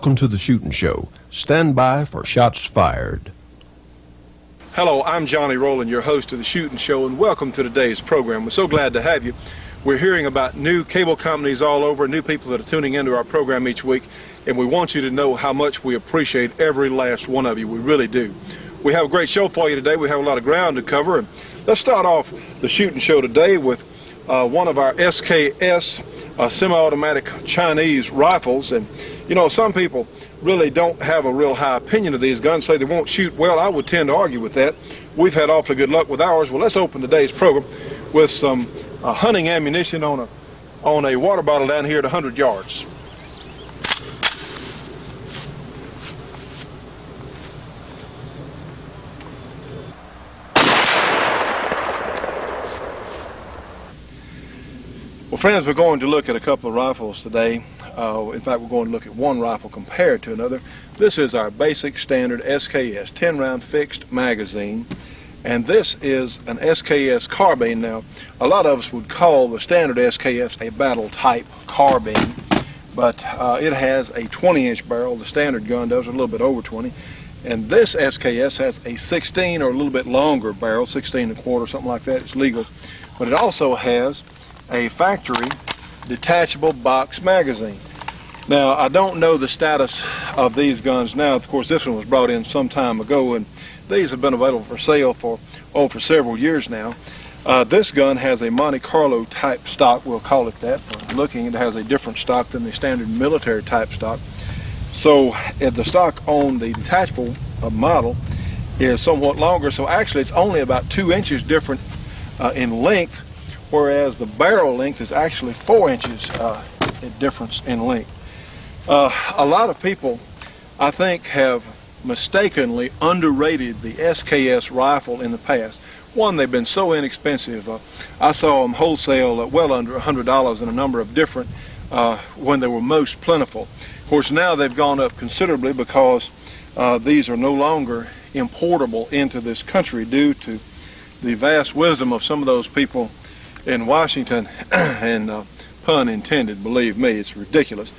Welcome to the Shootin' Show. Stand by for shots fired. Hello, I'm Johnny Rowland, your host of the Shootin' Show, and welcome to today's program. We're so glad to have you. We're hearing about new cable companies all over, new people that are tuning into our program each week, and we want you to know how much we appreciate every last one of you. We really do. We have a great show for you today. We have a lot of ground to cover, and let's start off the Shootin' Show today with one of our SKS semi-automatic Chinese rifles. And you know, some people really don't have a real high opinion of these guns, say they won't shoot well. I would tend to argue with that. We've had awfully good luck with ours. Well, let's open today's program with some hunting ammunition on a water bottle down here at 100 yards. Well, friends, we're going to look at a couple of rifles today. In fact, we're going to look at one rifle compared to another. This is our basic standard SKS 10-round fixed magazine, and this is an SKS carbine. Now, a lot of us would call the standard SKS a battle type carbine, but it has a 20-inch barrel. The standard gun does, a little bit over 20, and this SKS has a 16 or a little bit longer barrel, 16 and a quarter, something like that. It's legal, but it also has a factory detachable box magazine. Now, I don't know the status of these guns now. Of course, this one was brought in some time ago, and these have been available for sale for several years now. This gun has a Monte Carlo type stock, we'll call it that. For looking, it has a different stock than the standard military type stock. So the stock on the detachable model is somewhat longer, so actually it's only about 2 inches different in length, whereas the barrel length is actually 4 inches difference in length. A lot of people, I think, have mistakenly underrated the SKS rifle in the past. One, they've been so inexpensive. I saw them wholesale at well under $100 in a number of different when they were most plentiful. Of course, now they've gone up considerably because these are no longer importable into this country due to the vast wisdom of some of those people in Washington, and pun intended, believe me, it's ridiculous,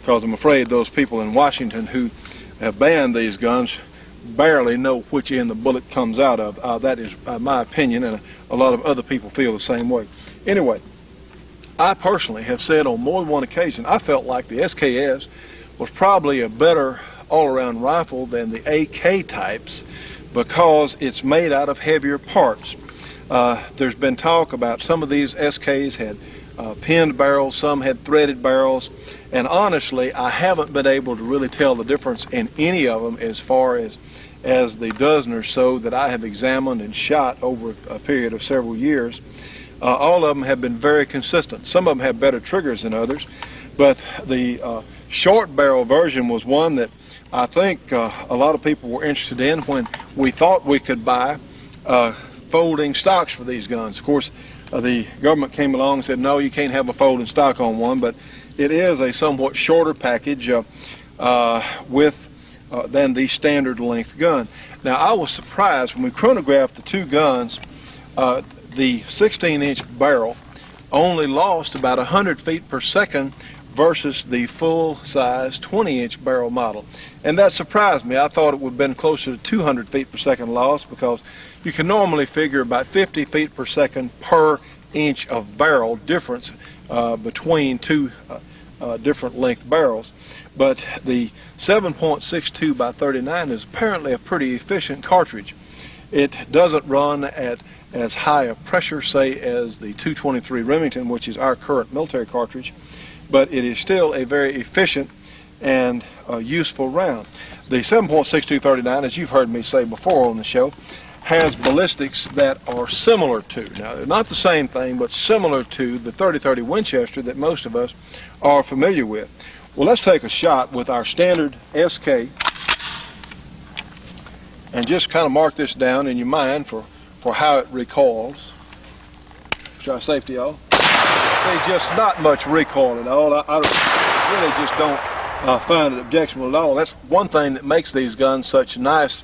because I'm afraid those people in Washington who have banned these guns barely know which end the bullet comes out of. That is my opinion, and a lot of other people feel the same way. Anyway, I personally have said on more than one occasion, I felt like the SKS was probably a better all-around rifle than the AK types because it's made out of heavier parts. There's been talk about some of these SKs had pinned barrels, some had threaded barrels, and honestly, I haven't been able to really tell the difference in any of them as far as the dozen or so that I have examined and shot over a period of several years. All of them have been very consistent. Some of them have better triggers than others, but the short barrel version was one that I think a lot of people were interested in when we thought we could buy folding stocks for these guns. Of course, the government came along and said, no, you can't have a folding stock on one, but it is a somewhat shorter package than the standard length gun. Now, I was surprised when we chronographed the two guns, the 16-inch barrel only lost about 100 feet per second versus the full-size 20-inch barrel model. And that surprised me. I thought it would have been closer to 200 feet per second loss, because you can normally figure about 50 feet per second per inch of barrel difference between two different length barrels. But the 7.62 by 39 is apparently a pretty efficient cartridge. It doesn't run at as high a pressure, say, as the 223 Remington, which is our current military cartridge, but it is still a very efficient and useful round. The 7.62-39, as you've heard me say before on the show, has ballistics that are similar to, now they're not the same thing, but similar to the 30-30 Winchester that most of us are familiar with. Well, let's take a shot with our standard SK and just kind of mark this down in your mind for how it recoils. Try safety y'all. See, just not much recoil at all. I really just don't find it objectionable at all. That's one thing that makes these guns such nice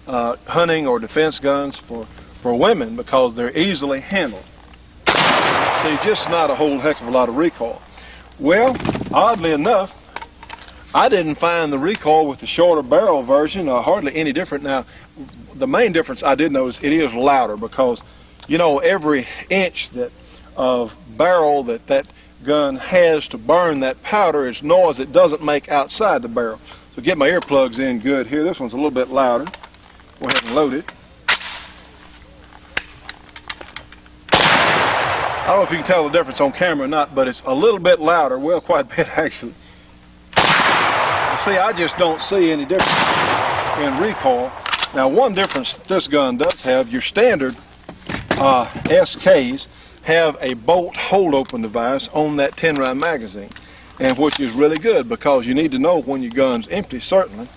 hunting or defense guns for women, because they're easily handled. See, just not a whole heck of a lot of recoil. Well, oddly enough, I didn't find the recoil with the shorter barrel version hardly any different. Now, the main difference I did notice, it is louder because, you know, every inch of barrel that gun has to burn that powder is noise it doesn't make outside the barrel. So get my earplugs in good here. This one's a little bit louder. Go ahead and load it. I don't know if you can tell the difference on camera or not, but it's a little bit louder. Well, quite a bit actually. See, I just don't see any difference in recoil. Now, one difference this gun does have, your standard SKs have a bolt hold open device on that 10 round magazine, and which is really good because you need to know when your gun's empty, certainly.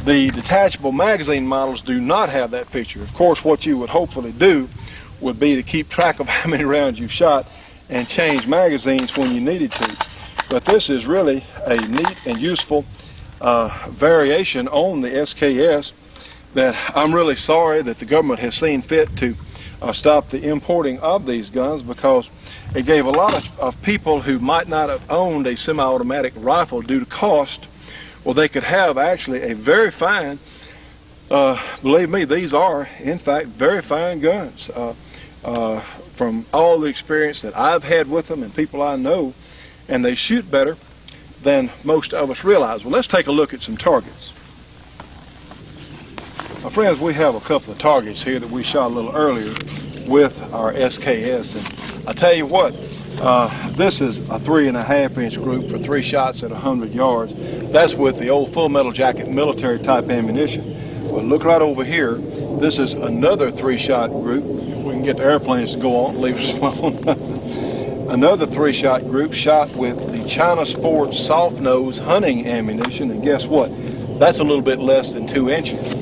The detachable magazine models do not have that feature. Of course, what you would hopefully do would be to keep track of how many rounds you shot and change magazines when you needed to. But this is really a neat and useful variation on the SKS that I'm really sorry that the government has seen fit to stop the importing of these guns, because it gave a lot of people who might not have owned a semi-automatic rifle due to cost, well, they could have actually a very fine, believe me, these are in fact very fine guns. From all the experience that I've had with them and people I know, and they shoot better than most of us realize. Well, let's take a look at some targets. My friends, we have a couple of targets here that we shot a little earlier with our SKS, and I tell you what, this is a 3.5 inch group for 3 shots at 100 yards. That's with the old full metal jacket military type ammunition. Well, look right over here. This is another 3-shot group. We can get the airplanes to go on and leave us alone. Another 3-shot group shot with the China Sports soft nose hunting ammunition, and guess what? That's a little bit less than 2 inches.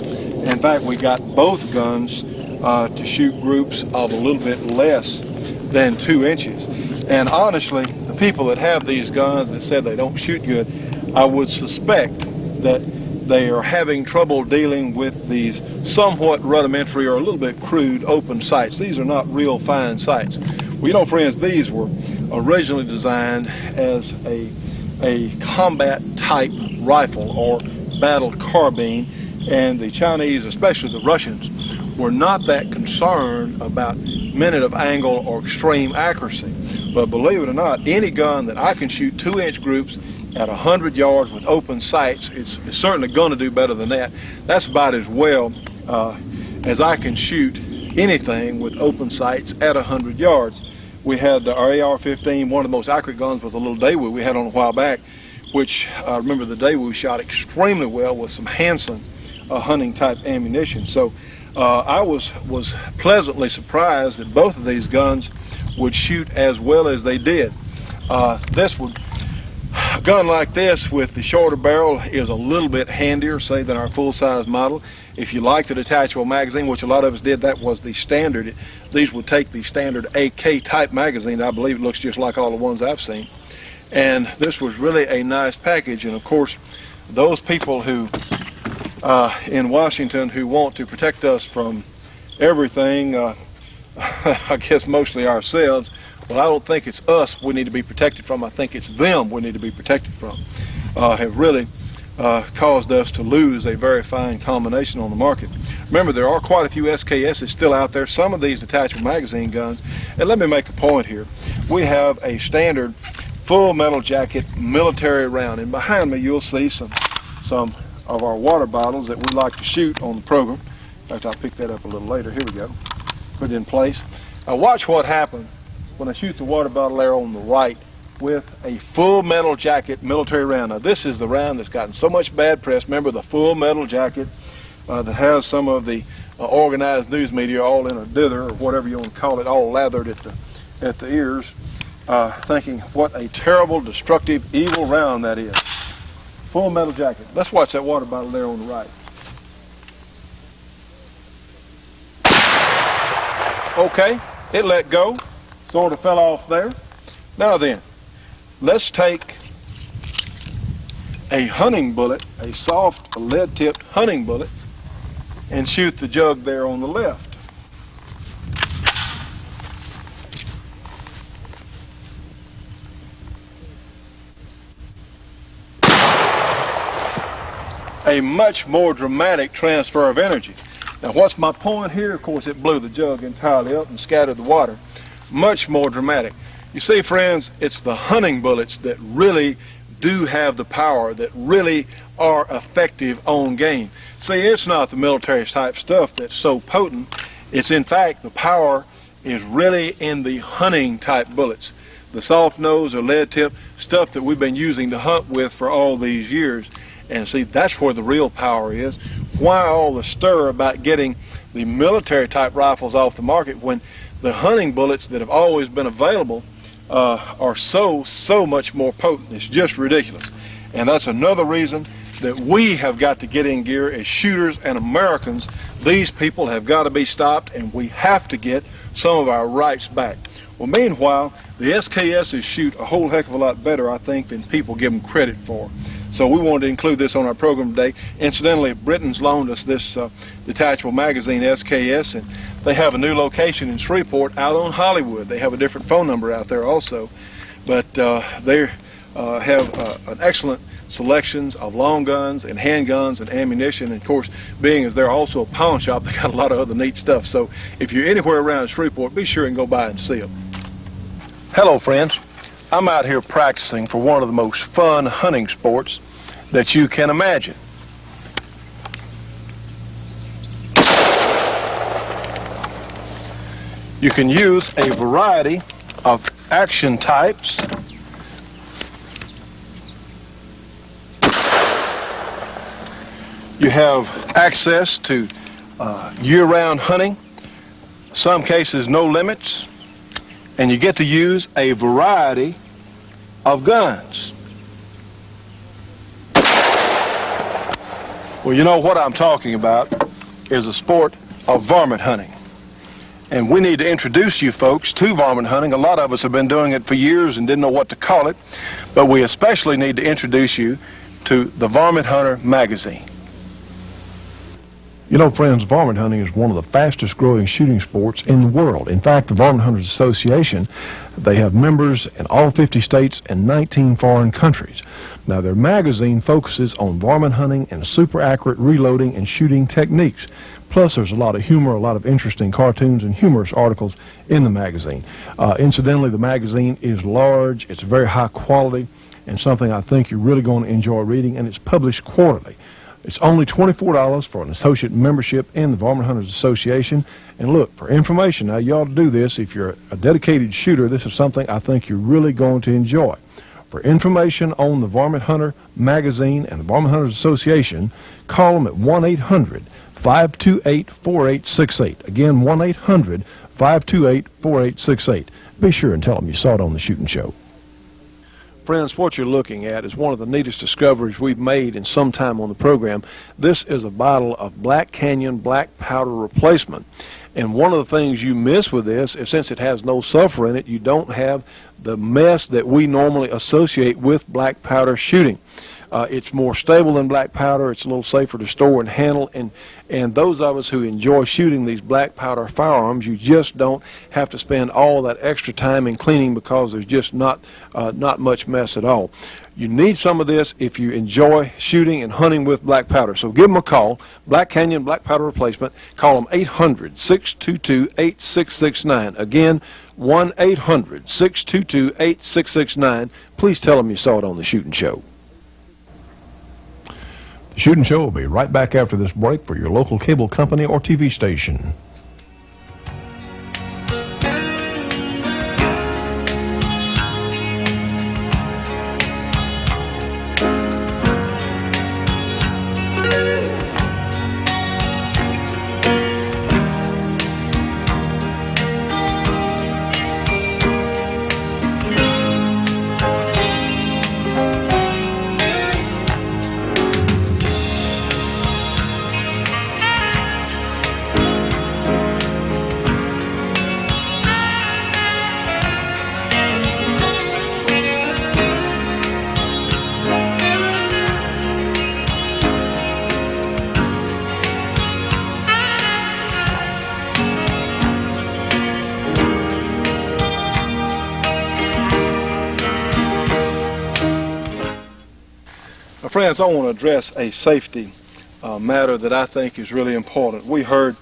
In fact, we got both guns to shoot groups of a little bit less than 2 inches. And honestly, the people that have these guns that said they don't shoot good, I would suspect that they are having trouble dealing with these somewhat rudimentary or a little bit crude open sights. These are not real fine sights. Well, you know, friends, these were originally designed as a combat type rifle or battle carbine, and the Chinese, especially the Russians, were not that concerned about minute of angle or extreme accuracy. But believe it or not, any gun that I can shoot 2-inch groups at 100 yards with open sights, it's certainly going to do better than that. That's about as well as I can shoot anything with open sights at 100 yards. We had our AR-15, one of the most accurate guns was a little Daewoo we had on a while back, which I remember the Daewoo shot extremely well with some Hansen hunting type ammunition. So I was pleasantly surprised that both of these guns would shoot as well as they did. A gun like this with the shorter barrel is a little bit handier, say, than our full-size model. If you like the detachable magazine, which a lot of us did, that was the standard. These would take the standard AK type magazine. I believe it looks just like all the ones I've seen. And this was really a nice package. And of course, those people who in Washington who want to protect us from everything, I guess mostly ourselves, well, I don't think it's us we need to be protected from. I think it's them we need to be protected from. Have really caused us to lose a very fine combination on the market. Remember, there are quite a few SKSs still out there, some of these detachable magazine guns. And let me make a point here. We have a standard full metal jacket military round, and behind me you'll see some of our water bottles that we like to shoot on the program. In fact, I'll pick that up a little later. Here we go. Put it in place. Now watch what happens when I shoot the water bottle there on the right with a full metal jacket military round. Now this is the round that's gotten so much bad press. Remember, the full metal jacket that has some of the organized news media all in a dither, or whatever you want to call it, all lathered at the ears, thinking what a terrible, destructive, evil round that is. Full metal jacket. Let's watch that water bottle there on the right. Okay, it let go, sort of fell off there. Now then, let's take a hunting bullet, a soft lead-tipped hunting bullet, and shoot the jug there on the left. a much more dramatic transfer of energy. Now what's my point here? Of course it blew the jug entirely up and scattered the water. Much more dramatic. You see, friends, it's the hunting bullets that really do have the power, that really are effective on game. See, it's not the military type stuff that's so potent. It's in fact the power is really in the hunting type bullets. The soft nose or lead tip stuff that we've been using to hunt with for all these years. And see, that's where the real power is. Why all the stir about getting the military type rifles off the market when the hunting bullets that have always been available are so much more potent? It's just ridiculous. And that's another reason that we have got to get in gear as shooters and Americans. These people have got to be stopped, and we have to get some of our rights back. Well, meanwhile, the SKSs shoot a whole heck of a lot better, I think, than people give them credit for. So we wanted to include this on our program today. Incidentally, Britain's loaned us this detachable magazine SKS, and they have a new location in Shreveport out on Hollywood. They have a different phone number out there also, but they have an excellent selections of long guns and handguns and ammunition, and of course, being as they're also a pawn shop, they got a lot of other neat stuff. So if you're anywhere around Shreveport, be sure and go by and see them. Hello friends, I'm out here practicing for one of the most fun hunting sports that you can imagine. You can use a variety of action types. You have access to year-round hunting, some cases no limits, and you get to use a variety of guns. Well, you know what I'm talking about is a sport of varmint hunting. And we need to introduce you folks to varmint hunting. A lot of us have been doing it for years and didn't know what to call it, but we especially need to introduce you to the Varmint Hunter magazine. You know, friends, varmint hunting is one of the fastest growing shooting sports in the world. In fact, the Varmint Hunters Association, they have members in all 50 states and 19 foreign countries. Now, their magazine focuses on varmint hunting and super accurate reloading and shooting techniques. Plus, there's a lot of humor, a lot of interesting cartoons and humorous articles in the magazine. Incidentally, the magazine is large, it's very high quality, and something I think you're really going to enjoy reading, and it's published quarterly. It's only $24 for an associate membership in the Varmint Hunters Association. And look, for information, now you ought to do this. If you're a dedicated shooter, this is something I think you're really going to enjoy. For information on the Varmint Hunter magazine and the Varmint Hunters Association, call them at 1-800-528-4868. Again, 1-800-528-4868. Be sure and tell them you saw it on the Shootin' Show. Friends, what you're looking at is one of the neatest discoveries we've made in some time on the program. This is a bottle of Black Canyon black powder replacement. And one of the things you miss with this is, since it has no sulfur in it, you don't have the mess that we normally associate with black powder shooting. It's more stable than black powder. It's a little safer to store and handle. And those of us who enjoy shooting these black powder firearms, you just don't have to spend all that extra time in cleaning, because there's just not much mess at all. You need some of this if you enjoy shooting and hunting with black powder. So give them a call, Black Canyon Black Powder Replacement. Call them 800-622-8669. Again, 1-800-622-8669. Please tell them you saw it on the Shootin' Show. The Shootin' Show will be right back after this break for your local cable company or TV station. friends, I want to address a safety matter that I think is really important. We heard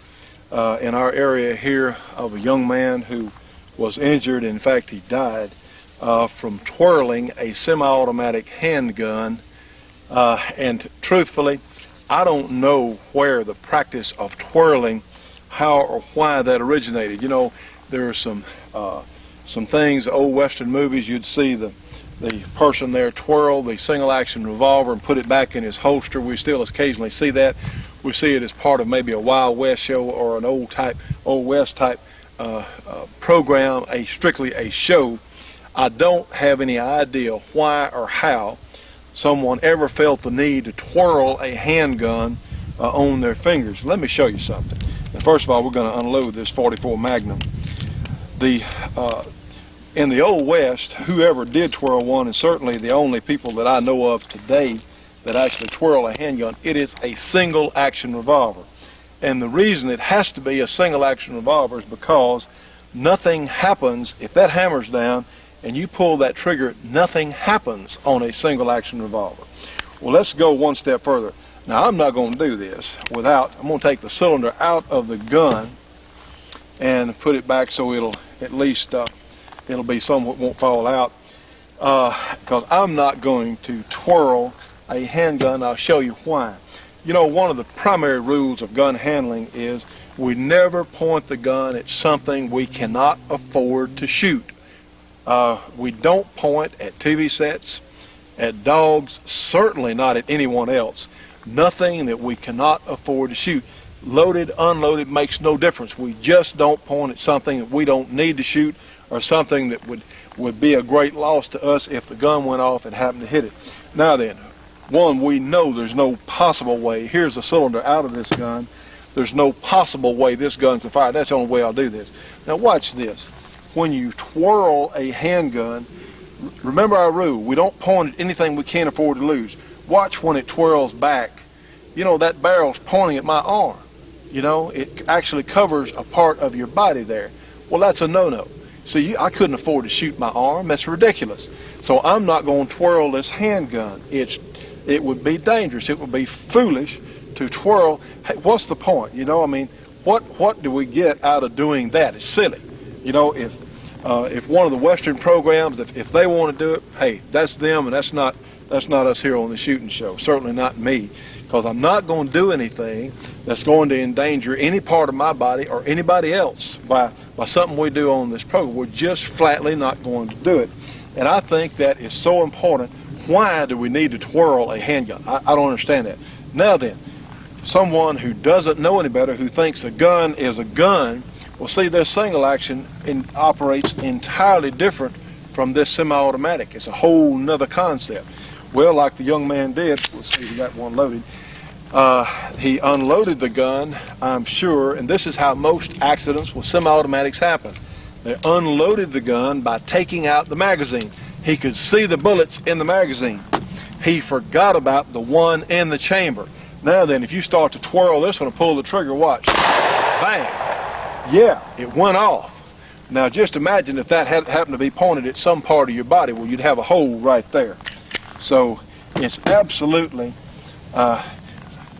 in our area here of a young man who was injured. In fact, he died from twirling a semi-automatic handgun. And truthfully, I don't know where the practice of twirling, how or why that originated. You know, there are some things, old Western movies, you'd see the person there twirl the single-action revolver and put it back in his holster. We still occasionally see that. We see it as part of maybe a Wild West show or an Old West type program, strictly a show. I don't have any idea why or how someone ever felt the need to twirl a handgun on their fingers. Let me show you something. And first of all, we're going to unload this 44 Magnum. In the Old West, whoever did twirl one, and certainly the only people that I know of today that actually twirl a handgun, it is a single action revolver. And the reason it has to be a single action revolver is because nothing happens if that hammer's down and you pull that trigger. Nothing happens on a single action revolver. Well, let's go one step further. Now, I'm not going to do this without, I'm going to take the cylinder out of the gun and put it back so it'll at least it'll be somewhat, won't fall out, because I'm not going to twirl a handgun. I'll show you why. You know, one of the primary rules of gun handling is we never point the gun at something we cannot afford to shoot. We don't point at TV sets, at dogs, certainly not at anyone else. Nothing that we cannot afford to shoot. Loaded, unloaded makes no difference. We just don't point at something that we don't need to shoot, or something that would be a great loss to us if the gun went off and happened to hit it. Now then, one, we know there's no possible way. Here's the cylinder out of this gun. There's no possible way this gun can fire. That's the only way I'll do this. Now watch this. When you twirl a handgun, remember our rule. We don't point at anything we can't afford to lose. Watch when it twirls back. You know, that barrel's pointing at my arm. You know, it actually covers a part of your body there. Well, that's a no-no. See, I couldn't afford to shoot my arm. That's ridiculous. So I'm not going to twirl this handgun. It would be dangerous. It would be foolish to twirl. Hey, what's the point? You know, I mean, what do we get out of doing that? It's silly. You know, if one of the Western programs, if they want to do it, hey, that's them, and that's not us here on the shooting show. Certainly not me, because I'm not going to do anything that's going to endanger any part of my body or anybody else by something we do on this program. We're just flatly not going to do it. And I think that is so important. Why do we need to twirl a handgun? I don't understand that. Now then, someone who doesn't know any better, who thinks a gun is a gun, well, see, their single action operates entirely different from this semi-automatic. It's a whole nother concept. Well, like the young man did, we'll see, we got one loaded. He unloaded the gun, I'm sure, and this is how most accidents with semi-automatics happen. They unloaded the gun by taking out the magazine. He could see the bullets in the magazine. He forgot about the one in the chamber. Now then, if you start to twirl this one and pull the trigger, watch. Bang! Yeah, it went off. Now just imagine if that had happened to be pointed at some part of your body. Well, you'd have a hole right there. So it's absolutely,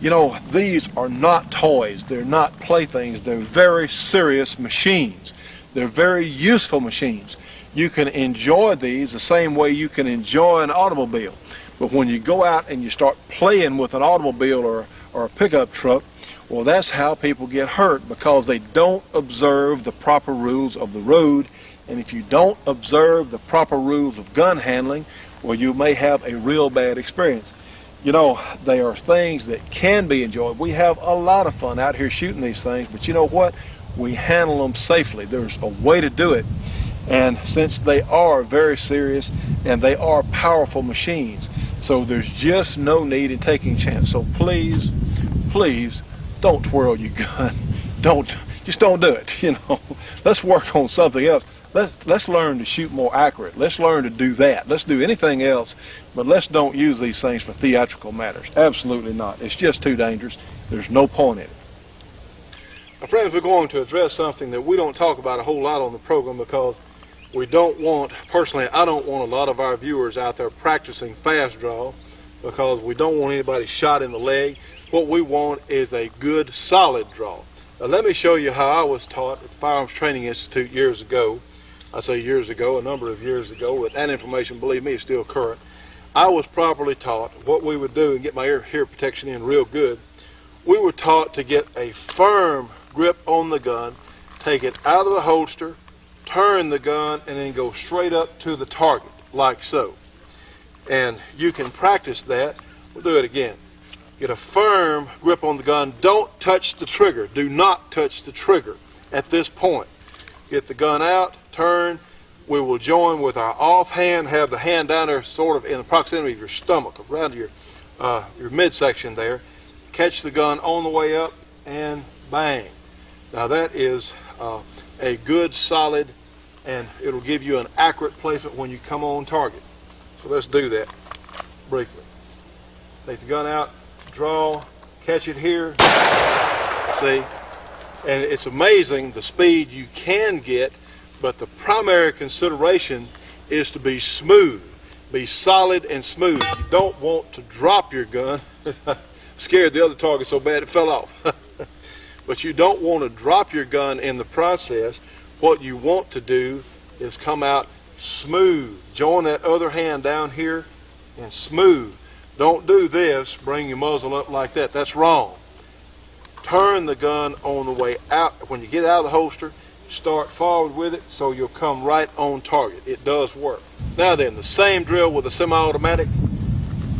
you know, these are not toys. They're not playthings. They're very serious machines. They're very useful machines. You can enjoy these the same way you can enjoy an automobile. But when you go out and you start playing with an automobile or a pickup truck, well, that's how people get hurt, because they don't observe the proper rules of the road. And if you don't observe the proper rules of gun handling, well, you may have a real bad experience. You know, they are things that can be enjoyed. We have a lot of fun out here shooting these things, but you know what? We handle them safely. There's a way to do it. And since they are very serious and they are powerful machines, so there's just no need in taking a chance. So please, please don't twirl your gun. Just don't do it. You know, let's work on something else. Let's learn to shoot more accurate. Let's learn to do that. Let's do anything else, but let's don't use these things for theatrical matters. Absolutely not. It's just too dangerous. There's no point in it. Now, friends, we're going to address something that we don't talk about a whole lot on the program, because we don't want, personally, I don't want a lot of our viewers out there practicing fast draw. because we don't want anybody shot in the leg. What we want is a good solid draw. Now let me show you how I was taught at the Firearms Training Institute years ago. I say years ago, a number of years ago, but that information, believe me, is still current. I was properly taught what we would do and get my ear protection in real good. We were taught to get a firm grip on the gun, take it out of the holster, turn the gun, and then go straight up to the target, like so. And you can practice that. We'll do it again. Get a firm grip on the gun. Don't touch the trigger. Do not touch the trigger at this point. Get the gun out, turn. We will join with our offhand, have the hand down there sort of in the proximity of your stomach, around your midsection there. Catch the gun on the way up and bang. Now that is a good solid, and it'll give you an accurate placement when you come on target. So let's do that briefly. Take the gun out, draw, catch it here, see? And it's amazing the speed you can get, but the primary consideration is to be smooth, be solid and smooth. You don't want to drop your gun. Scared the other target so bad it fell off. But you don't want to drop your gun in the process. What you want to do is come out smooth. Join that other hand down here and smooth. Don't do this, bring your muzzle up like that. That's wrong. Turn the gun on the way out. When you get out of the holster, start forward with it so you'll come right on target. It does work. Now then, the same drill with a semi-automatic.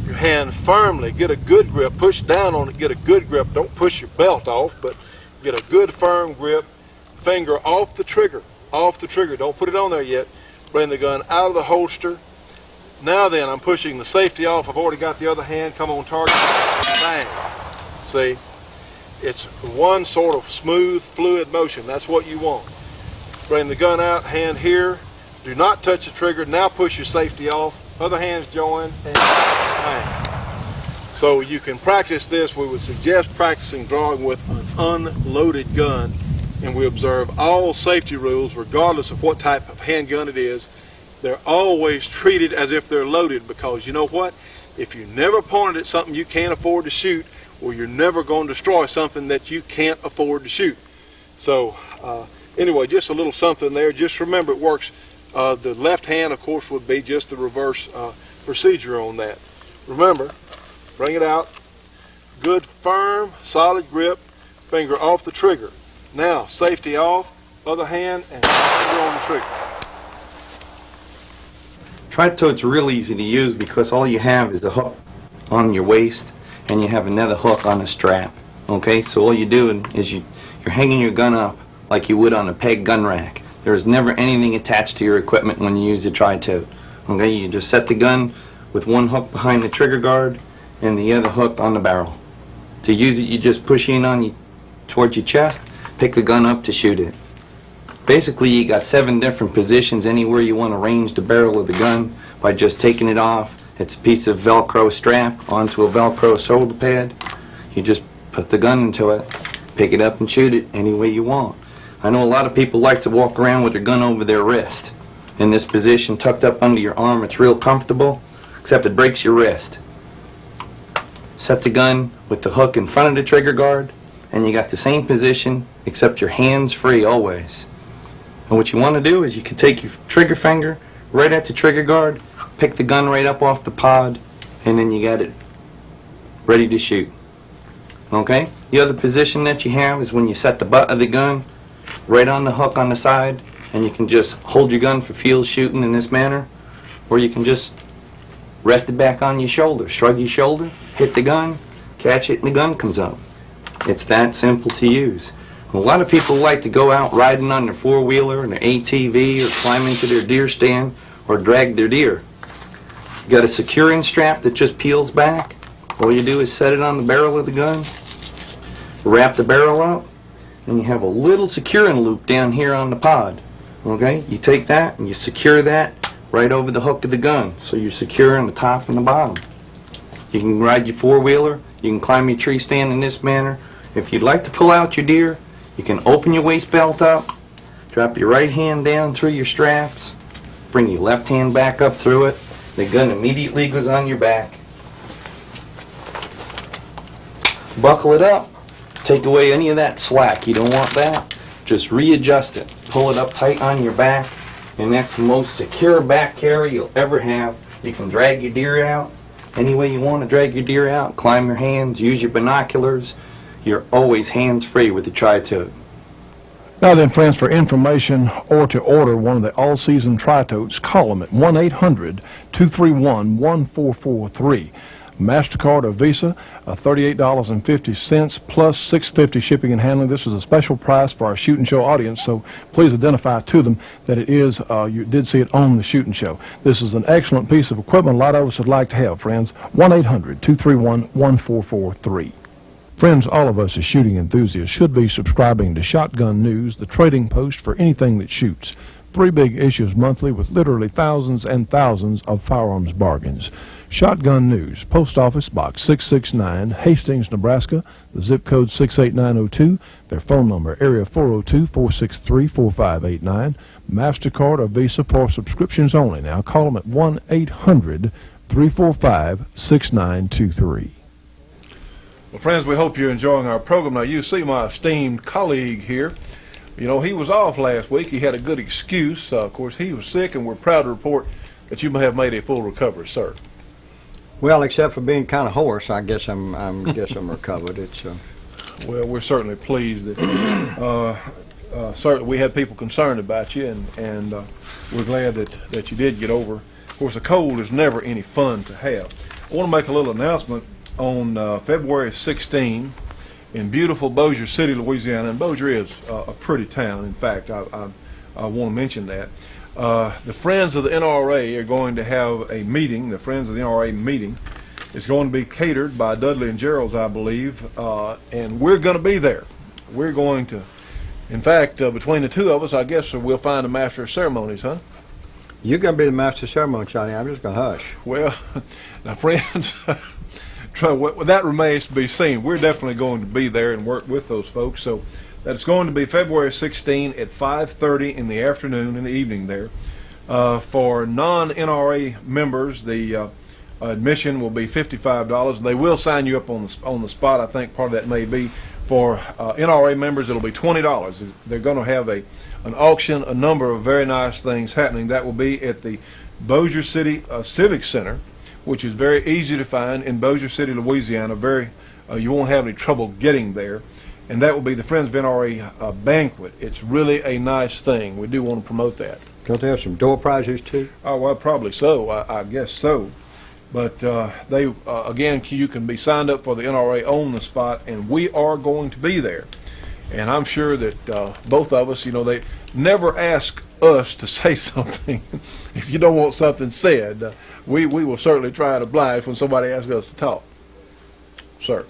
Your hand firmly, get a good grip, push down on it, get a good grip. Don't push your belt off, but get a good firm grip. Finger off the trigger, don't put it on there yet. Bring the gun out of the holster. Now then, I'm pushing the safety off. I've already got the other hand, come on target, bang. See, it's one sort of smooth, fluid motion. That's what you want. Bring the gun out, hand here. Do not touch the trigger. Now push your safety off. Other hands join, and bang. So you can practice this. We would suggest practicing drawing with an unloaded gun, and we observe all safety rules regardless of what type of handgun it is. They're always treated as if they're loaded, because you know what? If you never pointed at something you can't afford to shoot, well, you're never going to destroy something that you can't afford to shoot. So anyway, just a little something there. Just remember it works. The left hand, of course, would be just the reverse procedure on that. Remember, bring it out. Good, firm, solid grip. Finger off the trigger. Now, safety off, other hand, and finger on the trigger. Tri-tote's real easy to use because all you have is the hook on your waist and you have another hook on the strap. Okay, so all you do is you're hanging your gun up like you would on a peg gun rack. There is never anything attached to your equipment when you use the tri-tote. Okay, you just set the gun with one hook behind the trigger guard and the other hook on the barrel. To use it, you just push in on towards your chest, pick the gun up to shoot it. Basically, you got 7 different positions anywhere you want to range the barrel of the gun by just taking it off. It's a piece of Velcro strap onto a Velcro shoulder pad. You just put the gun into it, pick it up and shoot it any way you want. I know a lot of people like to walk around with their gun over their wrist. In this position, tucked up under your arm, it's real comfortable, except it breaks your wrist. Set the gun with the hook in front of the trigger guard, and you got the same position, except your hands free always. And what you want to do is you can take your trigger finger right at the trigger guard, pick the gun right up off the pod, and then you got it ready to shoot. Okay? The other position that you have is when you set the butt of the gun right on the hook on the side, and you can just hold your gun for field shooting in this manner, or you can just rest it back on your shoulder, shrug your shoulder, hit the gun, catch it, and the gun comes up. It's that simple to use. A lot of people like to go out riding on their four-wheeler and their ATV, or climb into their deer stand, or drag their deer. You got a securing strap that just peels back. All you do is set it on the barrel of the gun, wrap the barrel up, and you have a little securing loop down here on the pod. Okay? You take that and you secure that right over the hook of the gun, so you're securing the top and the bottom. You can ride your four-wheeler, you can climb your tree stand in this manner. If you'd like to pull out your deer, you can open your waist belt up, drop your right hand down through your straps, bring your left hand back up through it. The gun immediately goes on your back. buckle it up, take away any of that slack. You don't want that. Just readjust it. Pull it up tight on your back, and that's the most secure back carry you'll ever have. You can drag your deer out any way you want to drag your deer out. Climb your hands, use your binoculars. You're always hands-free with the tri-tote. Now then, friends, for information or to order one of the all-season tri-totes, call them at 1-800-231-1443. MasterCard or Visa, $38.50 plus $6.50 shipping and handling. This is a special price for our Shootin' Show audience, so please identify to them that it is, you did see it on the Shootin' Show. This is an excellent piece of equipment a lot of us would like to have, friends. 1-800-231-1443. Friends, all of us as shooting enthusiasts should be subscribing to Shotgun News, the trading post for anything that shoots. 3 big issues monthly with literally thousands and thousands of firearms bargains. Shotgun News, Post Office Box 669, Hastings, Nebraska, the zip code 68902, their phone number, area 402-463-4589, MasterCard or Visa for subscriptions only. Now call them at 1-800-345-6923. Well, friends, we hope you're enjoying our program. Now, you see my esteemed colleague here. You know, he was off last week. He had a good excuse. Of course, he was sick, and we're proud to report that you have made a full recovery, sir. Well, except for being kind of hoarse, I guess I'm recovered. It's Well, we're certainly pleased that certainly we had people concerned about you, and we're glad that you did get over. Of course, a cold is never any fun to have. I want to make a little announcement. On February 16 in beautiful Bossier City, Louisiana, and Bossier is a pretty town. In fact, I want to mention that. The Friends of the NRA are going to have a meeting. The Friends of the NRA meeting is going to be catered by Dudley and Gerald's, I believe, and we're going to be there. We're going to, in fact, between the two of us, I guess we'll find a master of ceremonies, huh? You're going to be the master of ceremony, Johnny. I'm just going to hush. Well, now, friends, that remains to be seen. We're definitely going to be there and work with those folks. So that's going to be February 16 at 5:30 in the afternoon, in the evening there. For non-NRA members, the admission will be $55. They will sign you up on the spot. I think part of that may be. For NRA members, it'll be $20. They're going to have an auction, a number of very nice things happening. That will be at the Bossier City Civic Center, which is very easy to find in Bossier City, Louisiana. You won't have any trouble getting there. And that will be the Friends of NRA banquet. It's really a nice thing. We do want to promote that. Don't they have some door prizes too? Oh, well, probably so. I guess so. But again, you can be signed up for the NRA on the spot, and we are going to be there. And I'm sure that both of us, they never ask us to say something if you don't want something said. We will certainly try to oblige when somebody asks us to talk. Sir.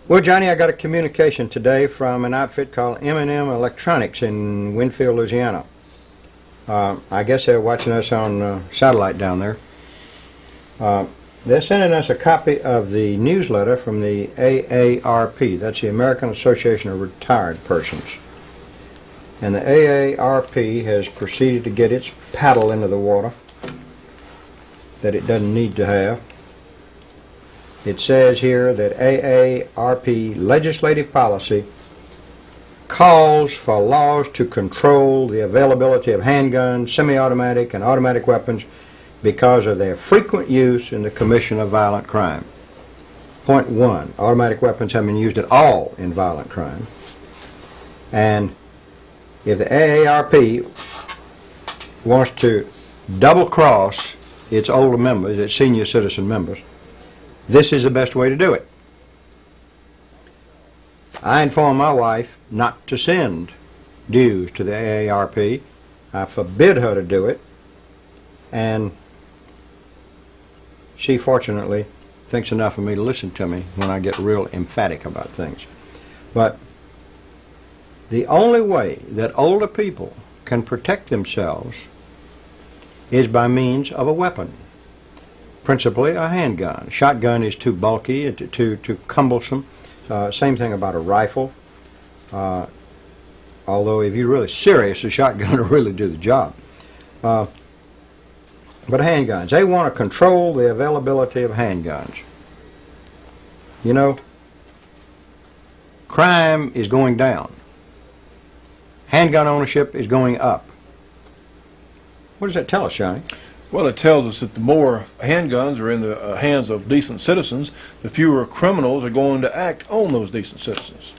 Well, Johnny, I got a communication today from an outfit called M&M Electronics in Winfield, Louisiana. I guess they're watching us on satellite down there. They're sending us a copy of the newsletter from the AARP. That's the American Association of Retired Persons. And the AARP has proceeded to get its paddle into the water that it doesn't need to have. It says here that AARP legislative policy calls for laws to control the availability of handguns, semi-automatic, and automatic weapons because of their frequent use in the commission of violent crime. Point 1, automatic weapons have been used at all in violent crime. And if the AARP wants to double-cross its older members, its senior citizen members, this is the best way to do it. I informed my wife not to send dues to the AARP. I forbid her to do it, and she fortunately thinks enough of me to listen to me when I get real emphatic about things. But the only way that older people can protect themselves is by means of a weapon, principally a handgun. A shotgun is too bulky, too cumbersome. Same thing about a rifle. Although if you're really serious, a shotgun will really do the job. But handguns, they want to control the availability of handguns. You know, crime is going down. Handgun ownership is going up. What does that tell us, Johnny? Well, it tells us that the more handguns are in the hands of decent citizens, the fewer criminals are going to act on those decent citizens.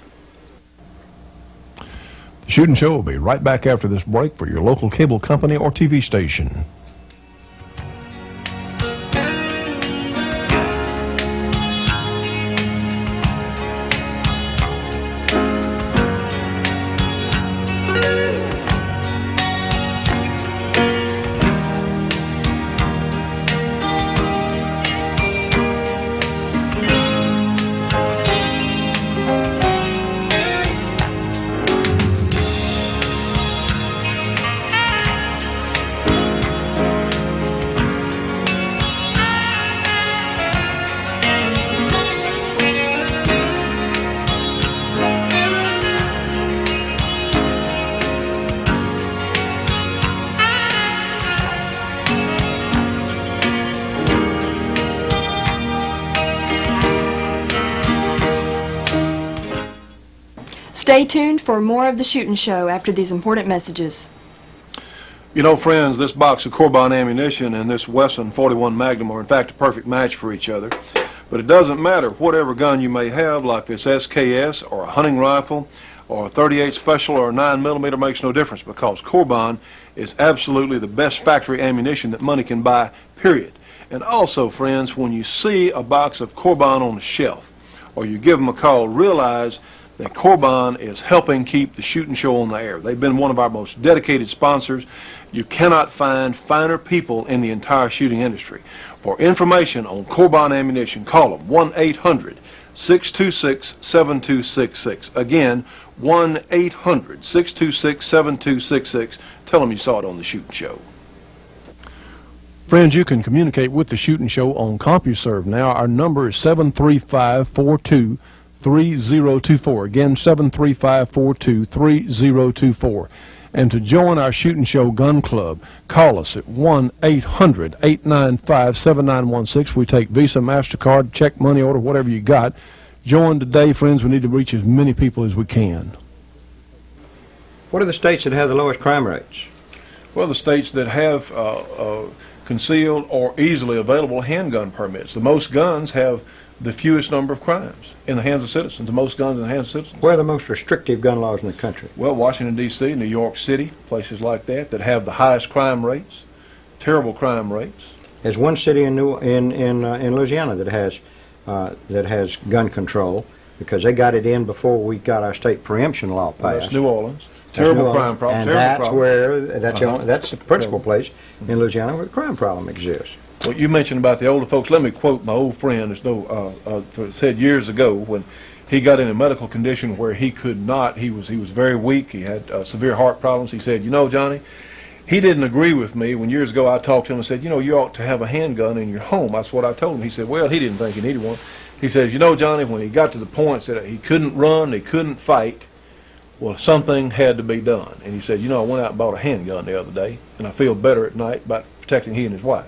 The Shootin' Show will be right back after this break for your local cable company or TV station. Stay tuned for more of The Shootin' Show after these important messages. You know, friends, this box of Corbin ammunition and this Wesson 41 Magnum are in fact a perfect match for each other. But it doesn't matter whatever gun you may have, like this SKS or a hunting rifle or a 38 Special or a 9mm makes no difference, because Corbin is absolutely the best factory ammunition that money can buy, period. And also, friends, when you see a box of Corbin on the shelf or you give them a call, realize that Corbin is helping keep the Shootin' Show on the air. They've been one of our most dedicated sponsors. You cannot find finer people in the entire shooting industry. For information on Corbin ammunition, call them 1-800-626-7266. Again, 1-800-626-7266. Tell them you saw it on the Shootin' Show. Friends, you can communicate with the Shootin' Show on CompuServe now. Our number is 735-423024. Again, 735-423024. And to join our Shootin' Show Gun Club, call us at 1-800-895-7916. We take Visa, MasterCard, check, money order, whatever you got. Join today, friends. We need to reach as many people as we can. What are the states that have the lowest crime rates? Well, the states that have concealed or easily available handgun permits. The most guns have the fewest number of crimes in the hands of citizens, the most guns in the hands of citizens. Where are the most restrictive gun laws in the country? Well, Washington, D.C., New York City, places like that have the highest crime rates, terrible crime rates. There's one city in Louisiana that has gun control, because they got it in before we got our state preemption law passed. That's New Orleans. Terrible crime problem. And that's the principal place in Louisiana where the crime problem exists. Well, you mentioned about the older folks. Let me quote my old friend. Said years ago when he got in a medical condition where he could not. He was very weak. He had severe heart problems. He said, "You know, Johnny," he didn't agree with me when years ago I talked to him and said, "You know, you ought to have a handgun in your home." That's what I told him. He said, "Well, he didn't think he needed one." He said, "You know, Johnny, when he got to the point that he couldn't run, he couldn't fight, well, something had to be done." And he said, "You know, I went out and bought a handgun the other day, and I feel better at night about protecting he and his wife."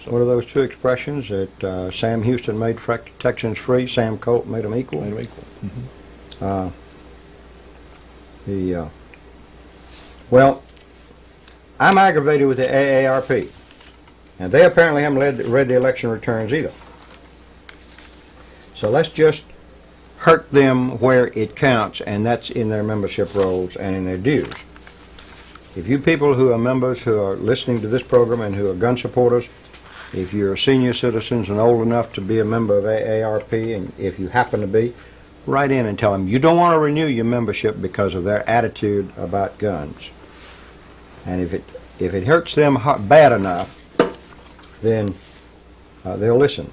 What are those two expressions that Sam Houston made Texans free, Sam Colt made them equal? Made them equal. Mm-hmm. Well, I'm aggravated with the AARP, and they apparently haven't read the election returns either. So let's just hurt them where it counts, and that's in their membership rolls and in their dues. If you people who are members who are listening to this program and who are gun supporters, if you're senior citizens and old enough to be a member of AARP, and if you happen to be, write in and tell them you don't want to renew your membership because of their attitude about guns. And if it hurts them bad enough, then they'll listen.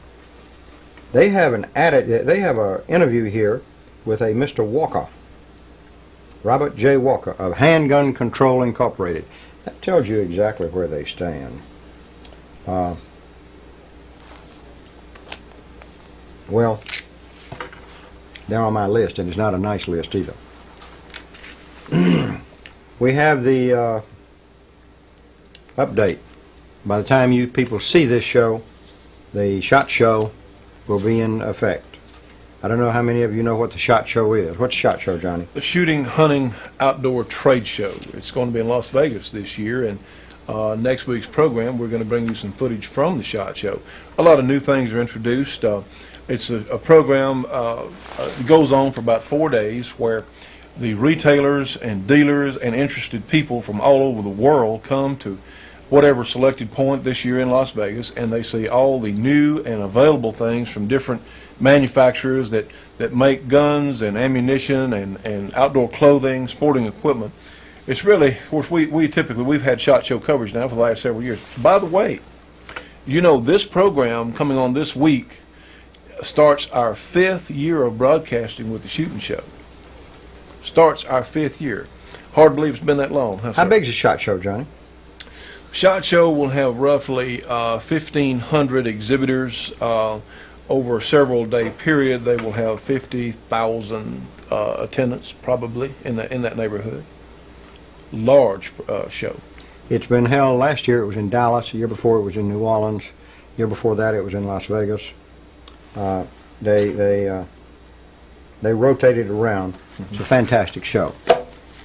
They have an interview here with a Mr. Walker, Robert J. Walker of Handgun Control Incorporated. That tells you exactly where they stand. Well, they're on my list, and it's not a nice list either. We have the update. By the time you people see this show, the SHOT Show will be in effect. I don't know how many of you know what the SHOT Show is. What's SHOT Show, Johnny? The Shooting Hunting Outdoor Trade Show. It's going to be in Las Vegas this year, and next week's program we're going to bring you some footage from the SHOT Show. A lot of new things are introduced. It's a program that goes on for about 4 days where the retailers and dealers and interested people from all over the world come to whatever selected point this year in Las Vegas, and they see all the new and available things from different manufacturers that make guns and ammunition and outdoor clothing, sporting equipment. It's really, of course, we've had SHOT Show coverage now for the last several years. By the way, you know, this program coming on this week starts our 5th year of broadcasting with the Shootin' Show. Starts our 5th year. Hard to believe it's been that long. How big is the SHOT Show, Johnny? SHOT Show will have roughly 1,500 exhibitors over a several day period. They will have 50,000 attendants probably in that neighborhood. Large show. It's been held last year. It was in Dallas. The year before it was in New Orleans. The year before that it was in Las Vegas. They rotated around. It's a fantastic show.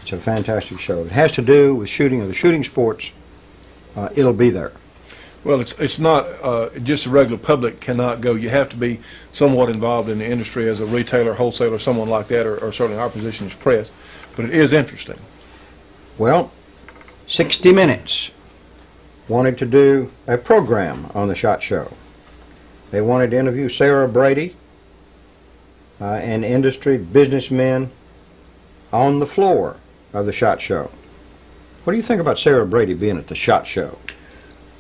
It's a fantastic show. It has to do with shooting or the shooting sports. It'll be there. Well, it's not just the regular public cannot go. You have to be somewhat involved in the industry as a retailer, wholesaler, someone like that, or certainly our position as press. But it is interesting. Well, 60 Minutes wanted to do a program on the SHOT Show. They wanted to interview Sarah Brady and industry businessmen on the floor of the SHOT Show. What do you think about Sarah Brady being at the SHOT Show?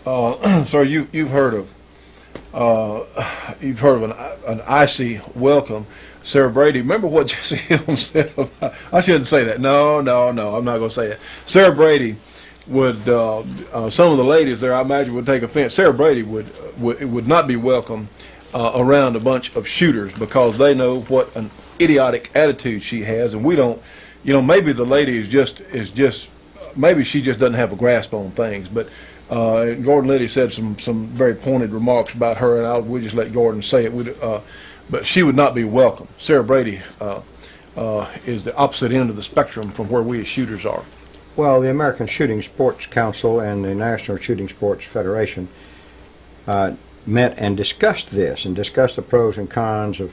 Sir, you've heard of an icy welcome. Sarah Brady, remember what Jesse Helm said about, I shouldn't say that. No, I'm not going to say that. Sarah Brady would, some of the ladies there I imagine would take offense. Sarah Brady would not be welcome around a bunch of shooters because they know what an idiotic attitude she has, and we don't, maybe the lady is just maybe she just doesn't have a grasp on things. But Gordon Liddy said some very pointed remarks about her, and we'll just let Gordon say it. But she would not be welcome. Sarah Brady is the opposite end of the spectrum from where we as shooters are. Well, the American Shooting Sports Council and the National Shooting Sports Federation met and discussed this and discussed the pros and cons of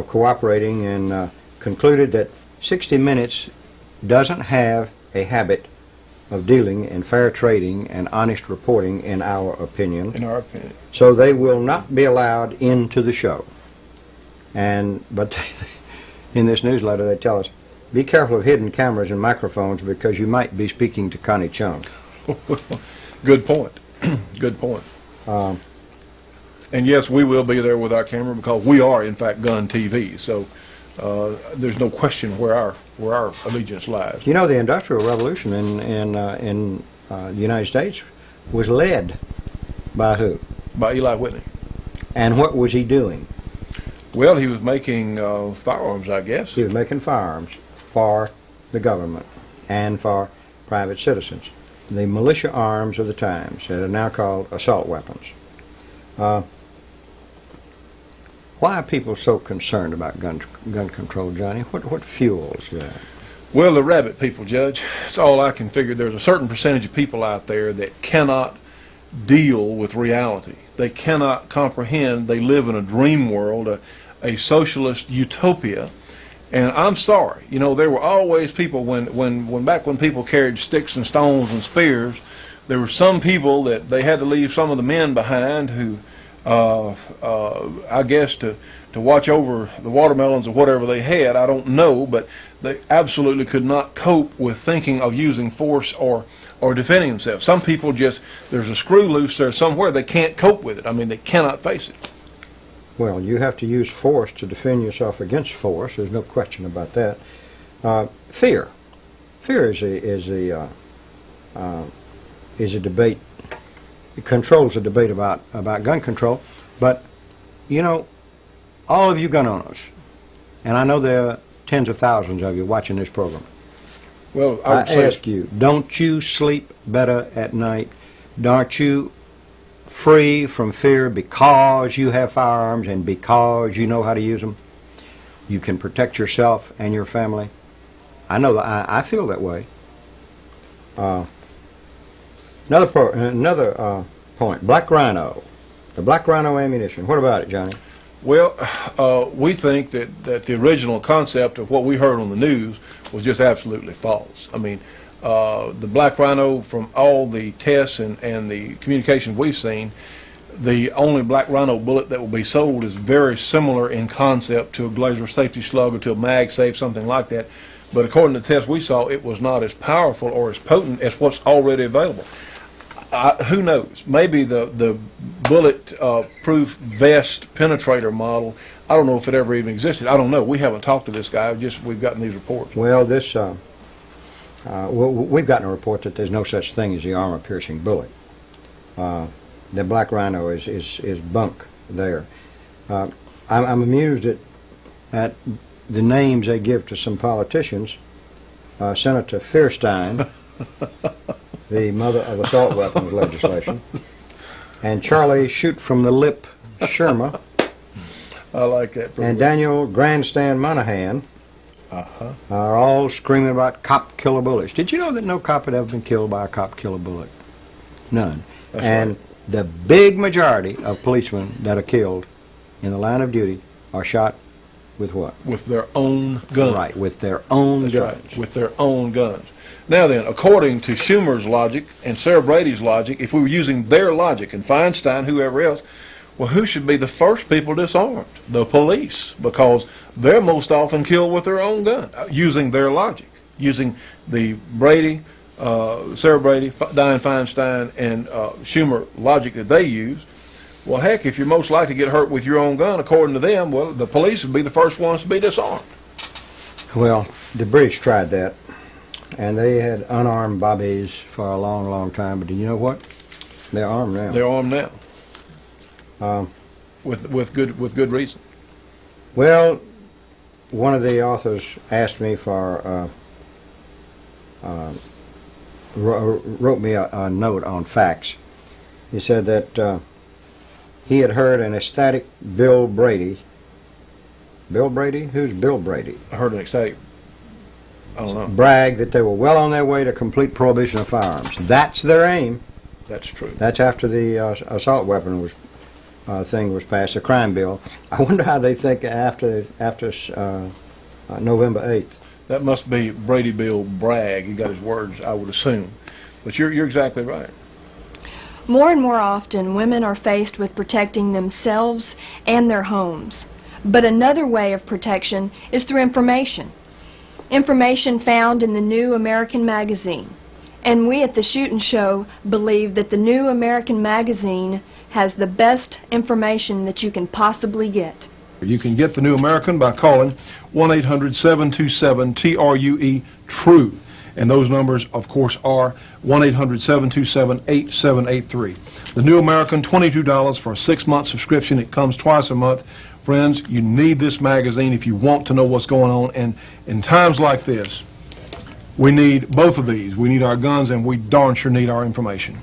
cooperating, and concluded that 60 Minutes doesn't have a habit of dealing in fair trading and honest reporting, in our opinion. In our opinion. So they will not be allowed into the show. But in this newsletter they tell us, be careful of hidden cameras and microphones because you might be speaking to Connie Chung. Good point. Good point. And yes, we will be there with our camera because we are, in fact, Gun TV. So there's no question where our allegiance lies. You know, the Industrial Revolution in the United States was led by who? By Eli Whitney. And what was he doing? Well, he was making firearms, I guess. He was making firearms for the government and for private citizens. The militia arms of the times that are now called assault weapons. Why are people so concerned about gun control, Johnny? What fuels that? Well, the rabbit people, Judge. That's all I can figure. There's a certain percentage of people out there that cannot deal with reality. They cannot comprehend. They live in a dream world, a socialist utopia. And I'm sorry, there were always people back when people carried sticks and stones and spears, there were some people that they had to leave some of the men behind who, I guess to watch over the watermelons or whatever they had, I don't know, but they absolutely could not cope with thinking of using force or defending themselves. Some people there's a screw loose there somewhere, they can't cope with it. I mean, they cannot face it. Well, you have to use force to defend yourself against force. There's no question about that. Fear is a debate. It controls a debate about gun control. But all of you gun owners, and I know there are tens of thousands of you watching this program. Well, I ask you, don't you sleep better at night? Aren't you free from fear because you have firearms and because you know how to use them? You can protect yourself and your family. I know that I feel that way. Another point, Black Rhino. The Black Rhino ammunition. What about it, Johnny? Well, we think that the original concept of what we heard on the news was just absolutely false. I mean, the Black Rhino, from all the tests and the communication we've seen, the only Black Rhino bullet that will be sold is very similar in concept to a Glazer safety slug or to a MagSafe, something like that. But according to the tests we saw, it was not as powerful or as potent as what's already available. Who knows? Maybe the bullet-proof vest penetrator model, I don't know if it ever even existed. I don't know. We haven't talked to this guy. We've gotten these reports. Well, we've gotten a report that there's no such thing as the armor-piercing bullet. The Black Rhino is bunk there. I'm amused at the names they give to some politicians. Senator Fierstein, the mother of assault weapons legislation, and Charlie Shoot from the Lip Sherma, I like that. and Daniel Grandstand Monahan are all screaming about cop killer bullets. Did you know that no cop had ever been killed by a cop killer bullet? None. That's and right. The big majority of policemen that are killed in the line of duty are shot with what? With their own guns. Right, with their own That's guns. right, with their own guns. Now then, according to Schumer's logic and Sarah Brady's logic, if we were using their logic, and Feinstein, whoever else, well, who should be the first people disarmed? The police, because they're most often killed with their own gun, using their logic, using the Brady, Sarah Brady, Dianne Feinstein, and Schumer logic that they use. Well, heck, if you're most likely to get hurt with your own gun, according to them, well, the police would be the first ones to be disarmed. Well, the British tried that, and they had unarmed bobbies for a long, long time. But do you know what? They're armed now. They're armed now. With good reason. Well, one of the authors asked me for, wrote me a note on facts. He said that he had heard an ecstatic Bill Brady. Bill Brady? Who's Bill Brady? I heard an ecstatic, I don't know. Brag that they were well on their way to complete prohibition of firearms. That's their aim. That's true. That's after the assault weapon thing was passed, the crime bill. I wonder how they think after November 8th. That must be Brady Bill Bragg. He got his words, I would assume. But you're exactly right. More and more often, women are faced with protecting themselves and their homes. But another way of protection is through information. Information found in the New American Magazine. And we at the Shootin' Show believe that the New American Magazine has the best information that you can possibly get. You can get the New American by calling 1-800-727-TRUE. And those numbers, of course, are 1-800-727-8783. The New American, $22 for a 6-month subscription. It comes twice a month. Friends, you need this magazine if you want to know what's going on. And in times like this, we need both of these. We need our guns, and we darn sure need our information.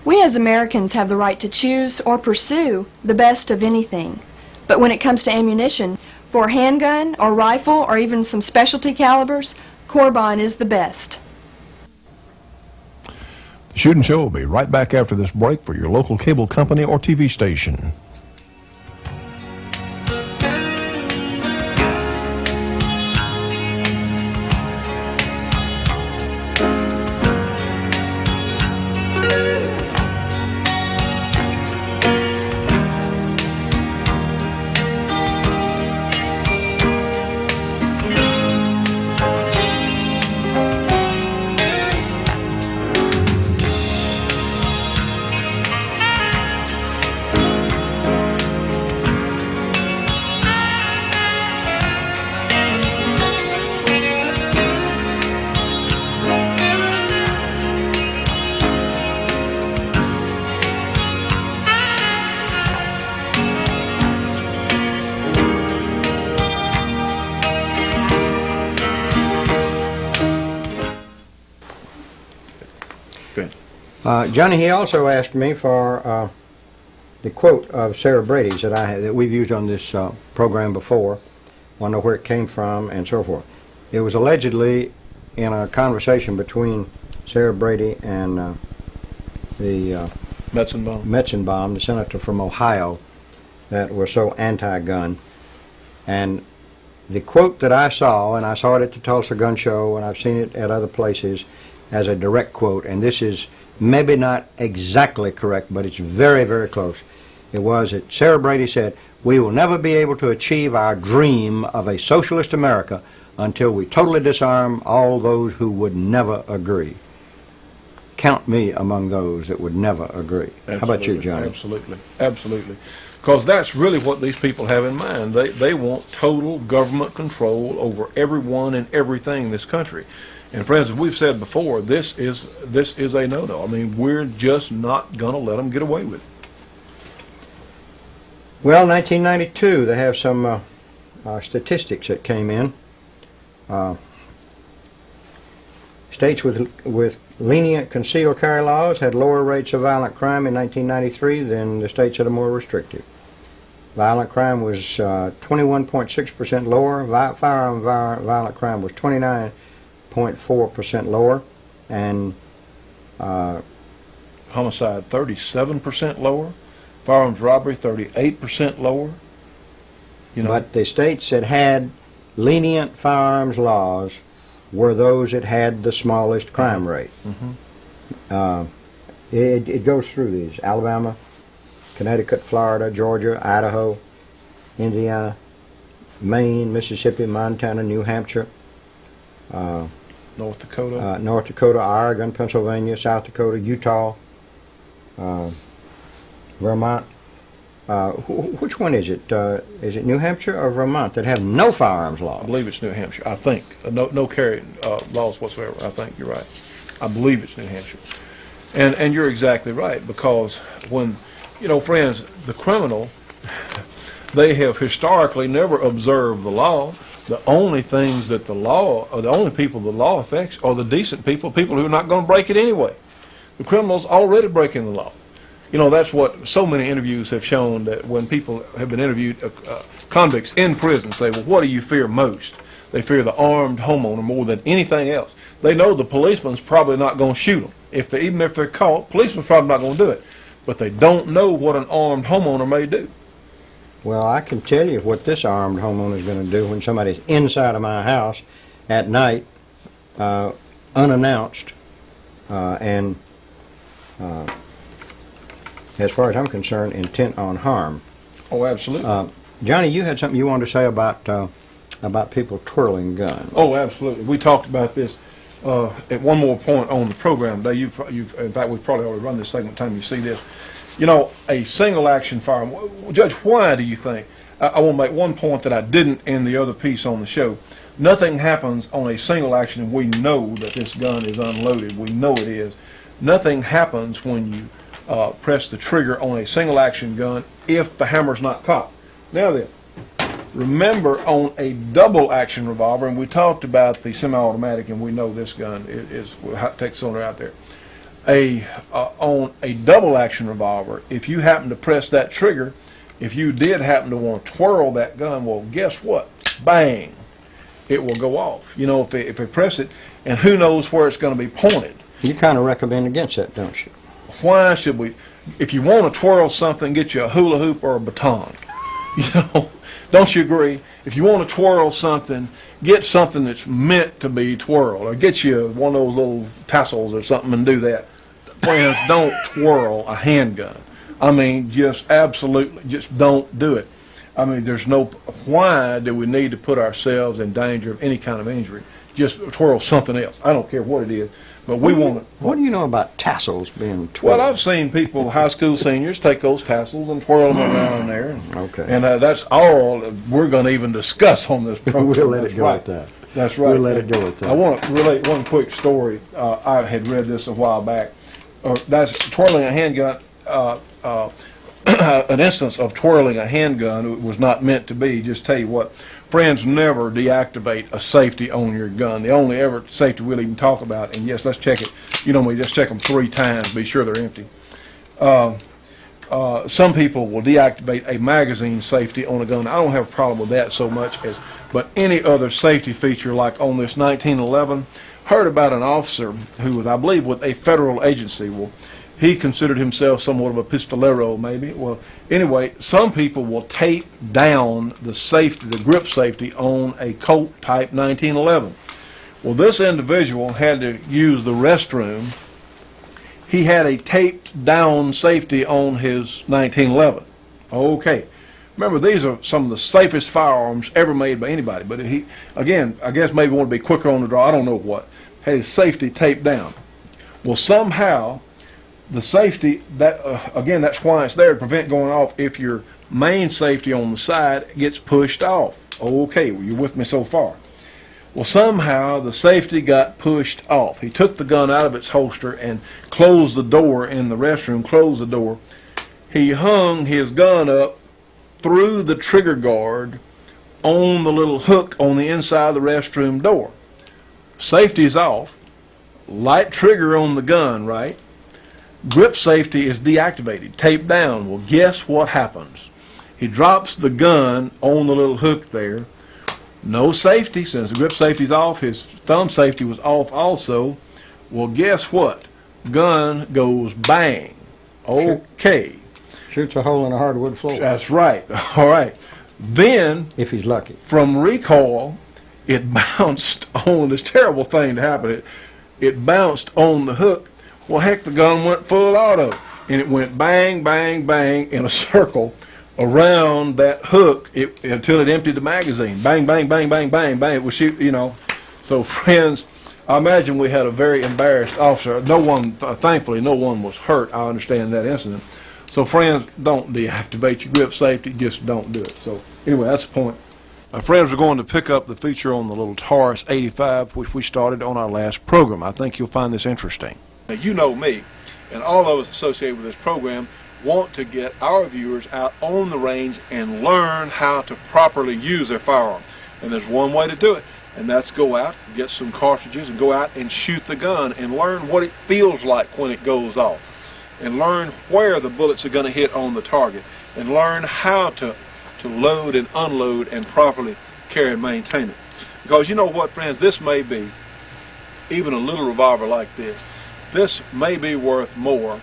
We as Americans have the right to choose or pursue the best of anything. But when it comes to ammunition, for a handgun or rifle or even some specialty calibers, Corbine is the best. The Shootin' Show will be right back after this break for your local cable company or TV station. Johnny, he also asked me for the quote of Sarah Brady's that we've used on this program before, want to know where it came from, and so forth. It was allegedly in a conversation between Sarah Brady and the Metzenbaum, the senator from Ohio, that was so anti-gun. And the quote that I saw, and I saw it at the Tulsa Gun Show, and I've seen it at other places as a direct quote, and this is maybe not exactly correct, but it's very, very close. It was that Sarah Brady said, "We will never be able to achieve our dream of a socialist America until we totally disarm all those who would never agree." Count me among those that would never agree. Absolutely. How about you, Johnny? Absolutely, absolutely. Because that's really what these people have in mind. They want total government control over everyone and everything in this country. And friends, as we've said before, this is a no-no. I mean, we're just not going to let them get away with it. Well, 1992, they have some statistics that came in. States with lenient concealed carry laws had lower rates of violent crime in 1993 than the states that are more restrictive. Violent crime was 21.6% lower. Firearm violent crime was 29.4% lower, and Homicide 37% lower. Firearms robbery 38% lower. You know, but the states that had lenient firearms laws were those that had the smallest crime rate. It goes through these: Alabama, Connecticut, Florida, Georgia, Idaho, Indiana, Maine, Mississippi, Montana, New Hampshire, North Dakota. North Dakota, Oregon, Pennsylvania, South Dakota, Utah, Vermont. Which one is it? Is it New Hampshire or Vermont that have no firearms laws? I believe it's New Hampshire. I think no carry laws whatsoever. I think you're right. I believe it's New Hampshire, and you're exactly right, because when, you know, friends, the criminal, they have historically never observed the law. The only things that the law, or the only people the law affects, are the decent people who are not going to break it anyway. The criminal's already breaking the law. You know, that's what so many interviews have shown, that when people have been interviewed, convicts in prison say, well, what do you fear most? They fear the armed homeowner more than anything else. They know the policeman's probably not going to shoot them. Even if they're caught, policeman's probably not going to do it. But they don't know what an armed homeowner may do. Well, I can tell you what this armed homeowner is going to do when somebody's inside of my house at night, unannounced, and as far as I'm concerned, intent on harm. Oh, absolutely. Johnny, you had something you wanted to say about people twirling guns. Oh, absolutely. We talked about this at one more point on the program today. In fact, we've probably already run this segment time you see this. You know, a single action firearm. Judge, why do you think? I want to make one point that I didn't in the other piece on the show. Nothing happens on a single action, and we know that this gun is unloaded. We know it is. Nothing happens when you press the trigger on a single action gun if the hammer's not cocked. Now then, remember on a double action revolver, and we talked about the semi-automatic, and we know this gun takes cylinder out there. On a double action revolver, if you happen to press that trigger, if you did happen to want to twirl that gun, well, guess what? Bang! It will go off. You know, if they press it, and who knows where it's going to be pointed. You kind of recommend against that, don't you? Why should we? If you want to twirl something, get you a hula hoop or a baton. You know, don't you agree? If you want to twirl something, get something that's meant to be twirled, or get you one of those little tassels or something and do that. Friends, don't twirl a handgun. I mean, just absolutely, just don't do it. I mean, why do we need to put ourselves in danger of any kind of injury? Just twirl something else. I don't care what it is, but we want to. What do you know about tassels being twirled? Well, I've seen people, high school seniors, take those tassels and twirl them around there. Okay. And that's all we're going to even discuss on this program. We'll let it go right. at that. That's right. We'll let it go at that. I want to relate one quick story. I had read this a while back. That's twirling a handgun. An instance of twirling a handgun was not meant to be. Just tell you what, friends, never deactivate a safety on your gun. The only ever safety we'll even talk about, and yes, let's check it. You know me, just check them 3 times. Be sure they're empty. some people will deactivate a magazine safety on a gun. I don't have a problem with that so much as, but any other safety feature like on this 1911, heard about an officer who was, I believe, with a federal agency. Well, he considered himself somewhat of a pistolero, maybe. Well, anyway, some people will tape down the safety, the grip safety on a Colt type 1911. Well, this individual had to use the restroom. He had a taped down safety on his 1911. Okay. Remember, these are some of the safest firearms ever made by anybody. But he, again, I guess maybe wanted to be quicker on the draw. I don't know what. Had his safety taped down. Well, somehow, the safety, that again, that's why it's there to prevent going off if your main safety on the side gets pushed off. Okay, well, you're with me so far. Well, somehow the safety got pushed off. He took the gun out of its holster and closed the door in the restroom, closed the door. He hung his gun up through the trigger guard on the little hook on the inside of the restroom door. Safety's off. Light trigger on the gun, right? Grip safety is deactivated, taped down. Well, guess what happens? He drops the gun on the little hook there. No safety, since the grip safety's off, his thumb safety was off also. Well, guess what? Gun goes bang. Okay. Shoots a hole in a hardwood floor. That's right. All right. Then, if he's lucky. From recoil, it bounced on this terrible thing to happen. It bounced on the hook. Well, heck, the gun went full auto, and it went bang, bang, bang in a circle around that hook until it emptied the magazine. Bang, bang, bang, bang, bang, bang. It was shoot, you know. So, friends, I imagine we had a very embarrassed officer. No one, thankfully, no one was hurt. I understand that incident. So, friends, don't deactivate your grip safety. Just don't do it. So, anyway, that's the point. Friends, we're going to pick up the feature on the little Taurus 85, which we started on our last program. I think you'll find this interesting. Now, you know me, and all of us associated with this program want to get our viewers out on the range and learn how to properly use their firearm. And there's one way to do it, and that's go out, get some cartridges, and go out and shoot the gun and learn what it feels like when it goes off, and learn where the bullets are going to hit on the target, and learn how to load and unload and properly carry and maintain it. Because you know what, friends, this may be, even a little revolver like this may be worth more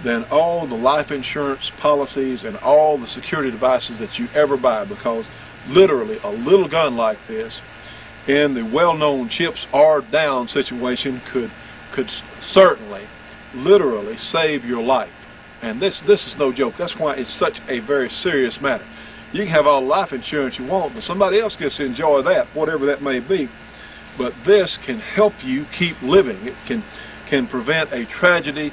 than all the life insurance policies and all the security devices that you ever buy, because literally a little gun like this in the well-known chips are down situation could certainly literally save your life. And this is no joke. That's why it's such a very serious matter. You can have all the life insurance you want, but somebody else gets to enjoy that, whatever that may be. But this can help you keep living. It can prevent a tragedy,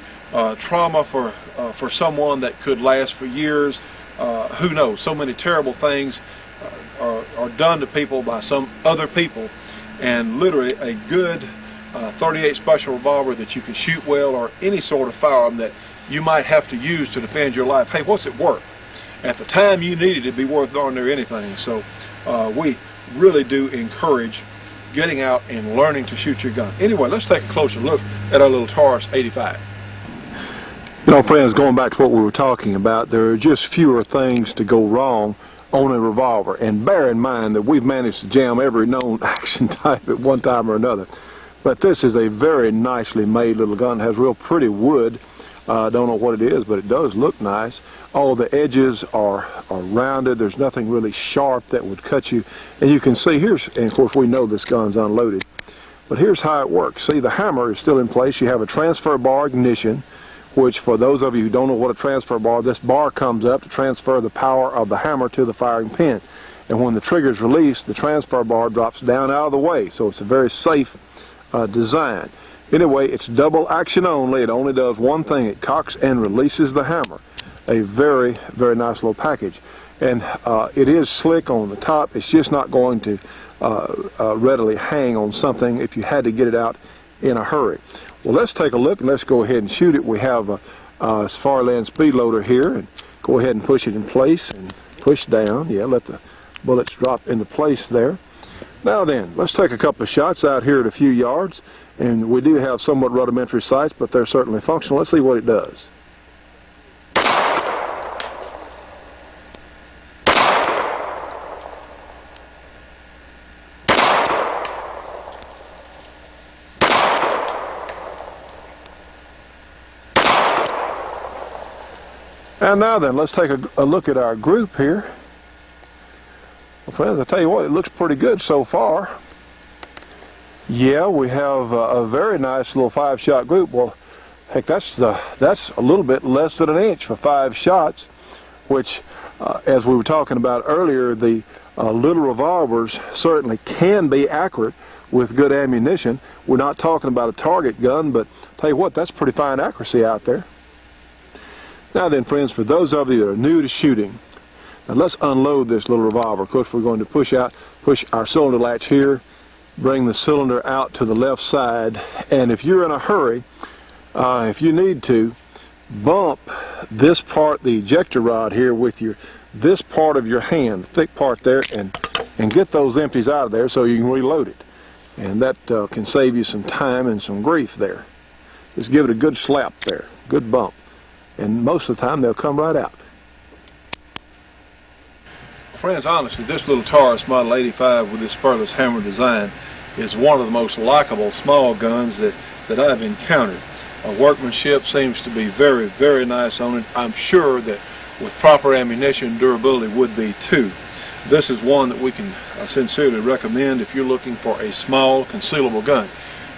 trauma for someone that could last for years. Who knows? So many terrible things are done to people by some other people, and literally a good 38 special revolver that you can shoot well, or any sort of firearm that you might have to use to defend your life. Hey, what's it worth? At the time you need it, it'd be worth darn near anything. So we really do encourage getting out and learning to shoot your gun. Anyway, let's take a closer look at our little Taurus 85. You know, friends, going back to what we were talking about, there are just fewer things to go wrong on a revolver. And bear in mind that we've managed to jam every known action type at one time or another. But this is a very nicely made little gun. It has real pretty wood. Don't know what it is, but it does look nice. All the edges are rounded. There's nothing really sharp that would cut you. And you can see here's, and of course we know this gun's unloaded, but here's how it works. See, the hammer is still in place. You have a transfer bar ignition, which for those of you who don't know what a transfer bar, this bar comes up to transfer the power of the hammer to the firing pin. And when the trigger is released, the transfer bar drops down out of the way. So it's a very safe design. Anyway, it's double action only. It only does one thing. It cocks and releases the hammer. A very, very nice little package. And it is slick on the top. It's just not going to readily hang on something if you had to get it out in a hurry. Well, let's take a look and let's go ahead and shoot it. We have a Safariland speed loader here, and go ahead and push it in place and push down. Yeah, let the bullets drop into place there. Now then, let's take a couple of shots out here at a few yards, and we do have somewhat rudimentary sights, but they're certainly functional. Let's see what it does. And now then, let's take a look at our group here. Well, friends, I tell you what, it looks pretty good so far. Yeah, we have a very nice little 5-shot group. Well, heck, that's a little bit less than an inch for 5 shots, which, as we were talking about earlier, the little revolvers certainly can be accurate with good ammunition. We're not talking about a target gun, but tell you what, that's pretty fine accuracy out there. Now then, friends, for those of you that are new to shooting, now let's unload this little revolver. Of course, we're going to push our cylinder latch here, bring the cylinder out to the left side, and if you're in a hurry, if you need to, bump this part, the ejector rod here, with this part of your hand, the thick part there, and get those empties out of there so you can reload it. And that can save you some time and some grief there. Just give it a good slap there, good bump. And most of the time they'll come right out. Friends, honestly, this little Taurus Model 85 with this spurless hammer design is one of the most likable small guns that I've encountered. Workmanship seems to be very, very nice on it. I'm sure that with proper ammunition, durability would be too. This is one that we can sincerely recommend if you're looking for a small, concealable gun.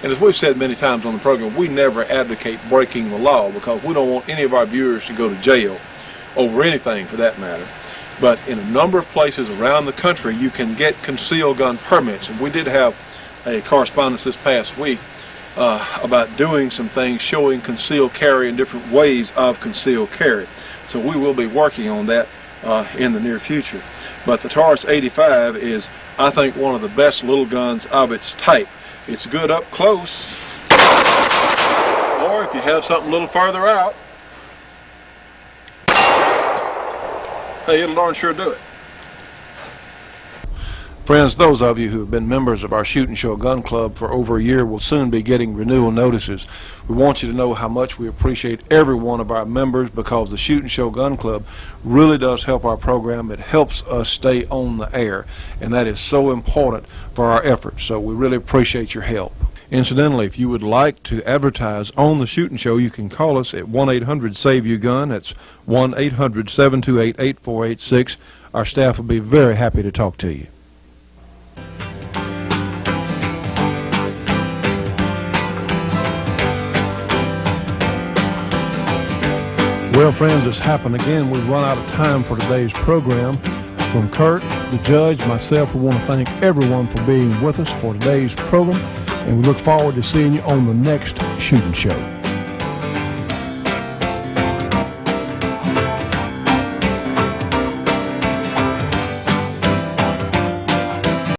And as we've said many times on the program, we never advocate breaking the law because we don't want any of our viewers to go to jail over anything for that matter. But in a number of places around the country, you can get concealed gun permits. And we did have a correspondence this past week about doing some things showing concealed carry and different ways of concealed carry. So we will be working on that in the near future. But the Taurus 85 is, I think, one of the best little guns of its type. It's good up close, or if you have something a little further out, hey, it'll darn sure do it. Friends, those of you who have been members of our Shootin' Show Gun Club for over a year will soon be getting renewal notices. We want you to know how much we appreciate every one of our members because the Shootin' Show Gun Club really does help our program. It helps us stay on the air, and that is so important for our efforts, so we really appreciate your help. Incidentally, if you would like to advertise on the Shootin' Show, you can call us at 1-800-SAVE-YOU-GUN. That's 1-800-728-8486. Our staff will be very happy to talk to you. Well, friends, it's happened again. We've run out of time for today's program. From Kurt, the judge, myself, we want to thank everyone for being with us for today's program, and we look forward to seeing you on the next Shootin' Show.